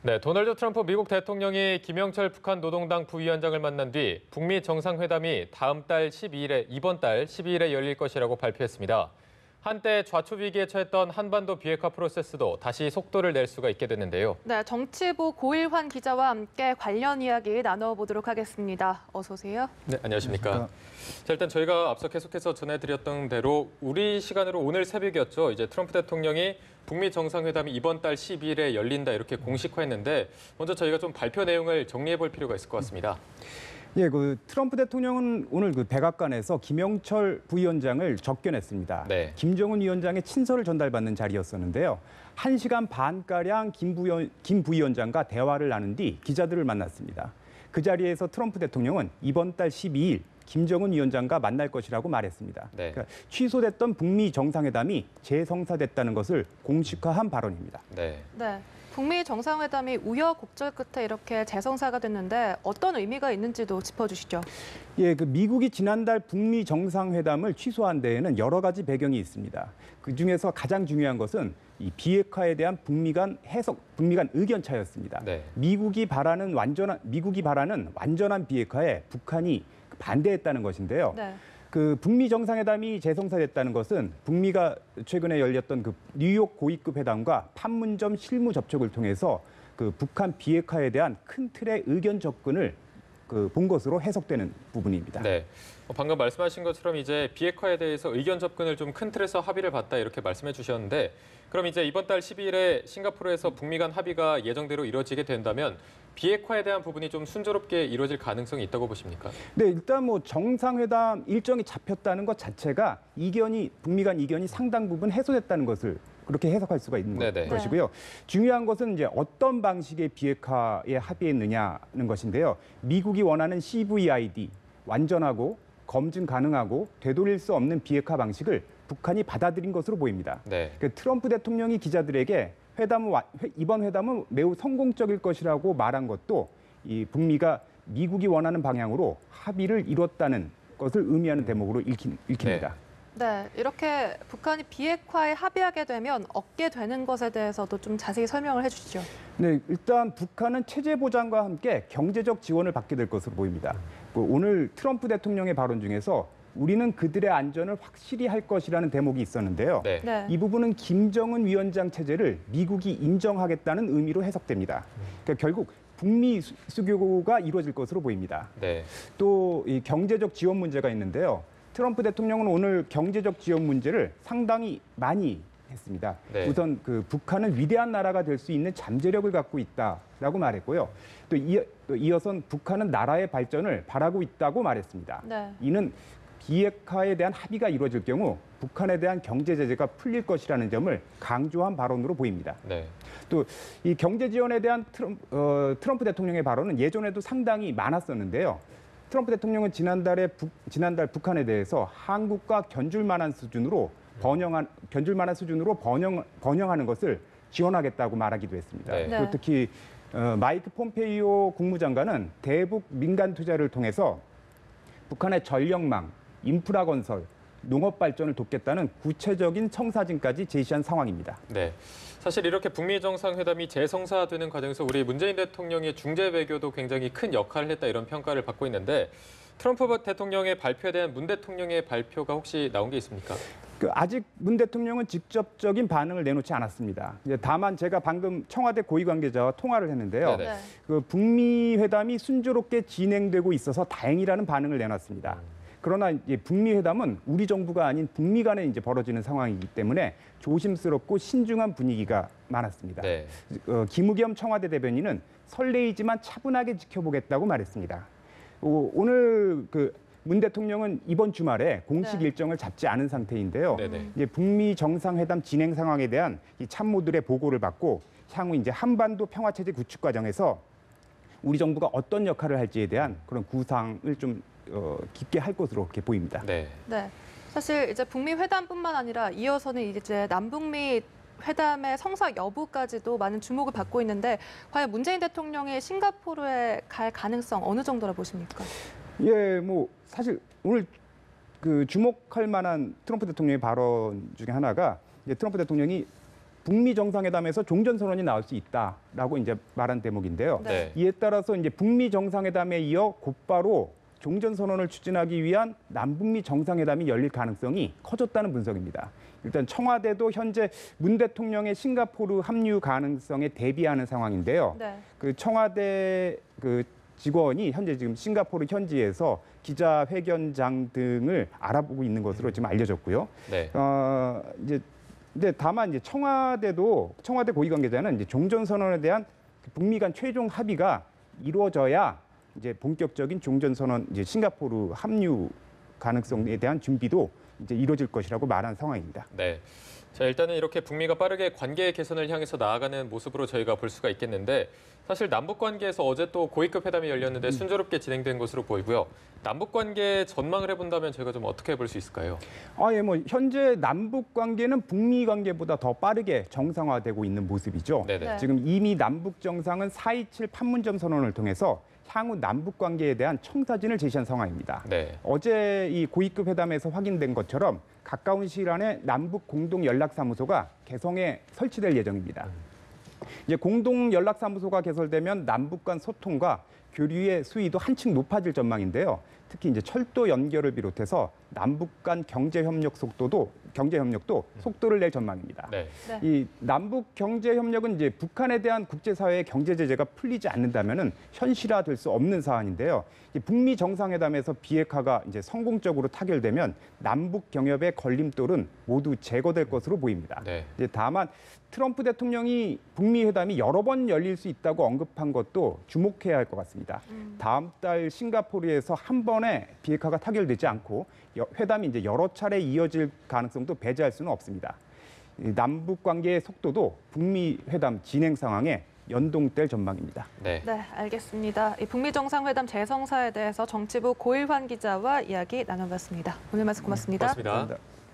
네, 도널드 트럼프 미국 대통령이 김영철 북한 노동당 부위원장을 만난 뒤 북미 정상회담이 이번 달 12일에 열릴 것이라고 발표했습니다. 한때 좌초 위기에 처했던 한반도 비핵화 프로세스도 다시 속도를 낼 수가 있게 됐는데요. 네, 정치부 고일환 기자와 함께 관련 이야기 나눠보도록 하겠습니다. 어서 오세요. 네, 안녕하십니까. 자, 일단 저희가 앞서 계속해서 전해드렸던 대로 우리 시간으로 오늘 새벽이었죠. 이제 트럼프 대통령이 북미 정상회담이 이번 달 12일에 열린다 이렇게 공식화했는데 먼저 저희가 좀 발표 내용을 정리해 볼 필요가 있을 것 같습니다. 예, 트럼프 대통령은 오늘 백악관에서 김영철 부위원장을 접견했습니다. 네. 김정은 위원장의 친서를 전달받는 자리였었는데요. 1시간 반가량 김 부위원장과 대화를 나눈 뒤 기자들을 만났습니다. 그 자리에서 트럼프 대통령은 이번 달 12일 김정은 위원장과 만날 것이라고 말했습니다. 네. 그러니까 취소됐던 북미 정상회담이 재성사됐다는 것을 공식화한 발언입니다. 네. 네, 북미 정상회담이 우여곡절 끝에 이렇게 재성사가 됐는데 어떤 의미가 있는지도 짚어주시죠. 예, 미국이 지난달 북미 정상회담을 취소한 데에는 여러 가지 배경이 있습니다. 그 중에서 가장 중요한 것은 이 비핵화에 대한 북미 간 의견 차였습니다. 네. 미국이 바라는 완전한 비핵화에 북한이 반대했다는 것인데요. 네. 북미 정상회담이 재성사됐다는 것은 북미가 최근에 열렸던 뉴욕 고위급 회담과 판문점 실무 접촉을 통해서 북한 비핵화에 대한 큰 틀의 의견 접근을 본 것으로 해석되는 부분입니다. 네. 방금 말씀하신 것처럼 이제 비핵화에 대해서 의견 접근을 좀 큰 틀에서 합의를 봤다 이렇게 말씀해 주셨는데 그럼 이제 이번 달 12일에 싱가포르에서 북미 간 합의가 예정대로 이루어지게 된다면 비핵화에 대한 부분이 좀 순조롭게 이루어질 가능성이 있다고 보십니까? 네, 일단 정상회담 일정이 잡혔다는 것 자체가 북미 간 이견이 상당 부분 해소됐다는 것을 그렇게 해석할 수가 있는 네네. 것이고요. 중요한 것은 이제 어떤 방식의 비핵화에 합의했느냐는 것인데요. 미국이 원하는 CVID, 완전하고 검증 가능하고 되돌릴 수 없는 비핵화 방식을 북한이 받아들인 것으로 보입니다. 네. 트럼프 대통령이 기자들에게 이번 회담은 매우 성공적일 것이라고 말한 것도 북미가 미국이 원하는 방향으로 합의를 이뤘다는 것을 의미하는 대목으로 읽힙니다. 네, 이렇게 북한이 비핵화에 합의하게 되면 얻게 되는 것에 대해서도 좀 자세히 설명을 해주시죠. 네, 일단 북한은 체제 보장과 함께 경제적 지원을 받게 될 것으로 보입니다. 오늘 트럼프 대통령의 발언 중에서 우리는 그들의 안전을 확실히 할 것이라는 대목이 있었는데요. 네. 네. 이 부분은 김정은 위원장 체제를 미국이 인정하겠다는 의미로 해석됩니다. 그러니까 결국 북미 수교가 이루어질 것으로 보입니다. 네. 또 이 경제적 지원 문제가 있는데요. 트럼프 대통령은 오늘 경제적 지원 문제를 상당히 많이 했습니다. 네. 우선 북한은 위대한 나라가 될 수 있는 잠재력을 갖고 있다라고 말했고요. 또 이어선 북한은 나라의 발전을 바라고 있다고 말했습니다. 네. 이는 비핵화에 대한 합의가 이루어질 경우 북한에 대한 경제 제재가 풀릴 것이라는 점을 강조한 발언으로 보입니다. 네. 또 이 경제 지원에 대한 트럼프 대통령의 발언은 예전에도 상당히 많았었는데요. 트럼프 대통령은 지난달 북한에 대해서 한국과 견줄 만한 수준으로 번영하는 것을 지원하겠다고 말하기도 했습니다. 네. 그리고 특히 마이크 폼페이오 국무장관은 대북 민간 투자를 통해서 북한의 전력망, 인프라 건설, 농업 발전을 돕겠다는 구체적인 청사진까지 제시한 상황입니다. 네. 사실 이렇게 북미 정상회담이 재성사되는 과정에서 우리 문재인 대통령의 중재 외교도 굉장히 큰 역할을 했다 이런 평가를 받고 있는데 트럼프 대통령의 발표에 대한 문 대통령의 발표가 혹시 나온 게 있습니까? 아직 문 대통령은 직접적인 반응을 내놓지 않았습니다. 다만 제가 방금 청와대 고위 관계자와 통화를 했는데요. 네네. 북미 회담이 순조롭게 진행되고 있어서 다행이라는 반응을 내놨습니다. 그러나 북미 회담은 우리 정부가 아닌 북미 간에 벌어지는 상황이기 때문에 조심스럽고 신중한 분위기가 많았습니다. 네. 김의겸 청와대 대변인은 설레이지만 차분하게 지켜보겠다고 말했습니다. 오늘 문 대통령은 이번 주말에 공식 네. 일정을 잡지 않은 상태인데요. 네네. 이제 북미 정상회담 진행 상황에 대한 이 참모들의 보고를 받고 향후 한반도 평화체제 구축 과정에서 우리 정부가 어떤 역할을 할지에 대한 그런 구상을 좀 깊게 할 것으로 이렇게 보입니다. 네. 네, 사실 이제 북미 회담뿐만 아니라 이어서는 이제 남북미 회담의 성사 여부까지도 많은 주목을 받고 있는데 과연 문재인 대통령이 싱가포르에 갈 가능성 어느 정도라 보십니까? 예, 사실 오늘 주목할 만한 트럼프 대통령의 발언 중에 하나가 트럼프 대통령이 북미 정상회담에서 종전선언이 나올 수 있다라고 이제 말한 대목인데요. 네. 이에 따라서 이제 북미 정상회담에 이어 곧바로 종전선언을 추진하기 위한 남북미 정상회담이 열릴 가능성이 커졌다는 분석입니다. 일단 청와대도 현재 문 대통령의 싱가포르 합류 가능성에 대비하는 상황인데요. 네. 그 청와대 그 직원이 현재 지금 싱가포르 현지에서 기자회견장 등을 알아보고 있는 것으로 지금 알려졌고요. 네. 이제 다만 이제 청와대 고위 관계자는 이제 종전선언에 대한 북미 간 최종 합의가 이루어져야 이제 본격적인 종전선언 이제 싱가포르 합류 가능성에 대한 준비도 이제 이루어질 것이라고 말한 상황입니다. 네. 자, 일단은 이렇게 북미가 빠르게 관계 개선을 향해서 나아가는 모습으로 저희가 볼 수가 있겠는데 사실 남북 관계에서 어제 또 고위급 회담이 열렸는데 순조롭게 진행된 것으로 보이고요. 남북 관계 전망을 해본다면 저희가 좀 어떻게 볼 수 있을까요? 뭐 현재 남북 관계는 북미 관계보다 더 빠르게 정상화되고 있는 모습이죠. 네네. 네. 지금 이미 남북 정상은 4.27 판문점 선언을 통해서 향후 남북 관계에 대한 청사진을 제시한 상황입니다. 네. 어제 이 고위급 회담에서 확인된 것처럼 가까운 시일 안에 남북 공동 연락사무소가 개성에 설치될 예정입니다. 이제 공동 연락사무소가 개설되면 남북 간 소통과 교류의 수위도 한층 높아질 전망인데요. 특히 이제 철도 연결을 비롯해서 남북 간 경제 협력도 속도를 낼 전망입니다. 네. 네. 이 남북 경제 협력은 이제 북한에 대한 국제사회의 경제 제재가 풀리지 않는다면은 현실화될 수 없는 사안인데요. 이 북미 정상회담에서 비핵화가 이제 성공적으로 타결되면 남북 경협의 걸림돌은 모두 제거될 것으로 보입니다. 네. 이제 다만 트럼프 대통령이 북미 회담이 여러 번 열릴 수 있다고 언급한 것도 주목해야 할 것 같습니다. 다음 달 싱가포르에서 한 번에 비핵화가 타결되지 않고 회담이 이제 여러 차례 이어질 가능성도 배제할 수는 없습니다. 이 남북 관계의 속도도 북미 회담 진행 상황에 연동될 전망입니다. 네. 네, 알겠습니다. 이 북미 정상회담 재성사에 대해서 정치부 고일환 기자와 이야기 나눠봤습니다. 오늘 말씀 고맙습니다. 고맙습니다. 감사합니다.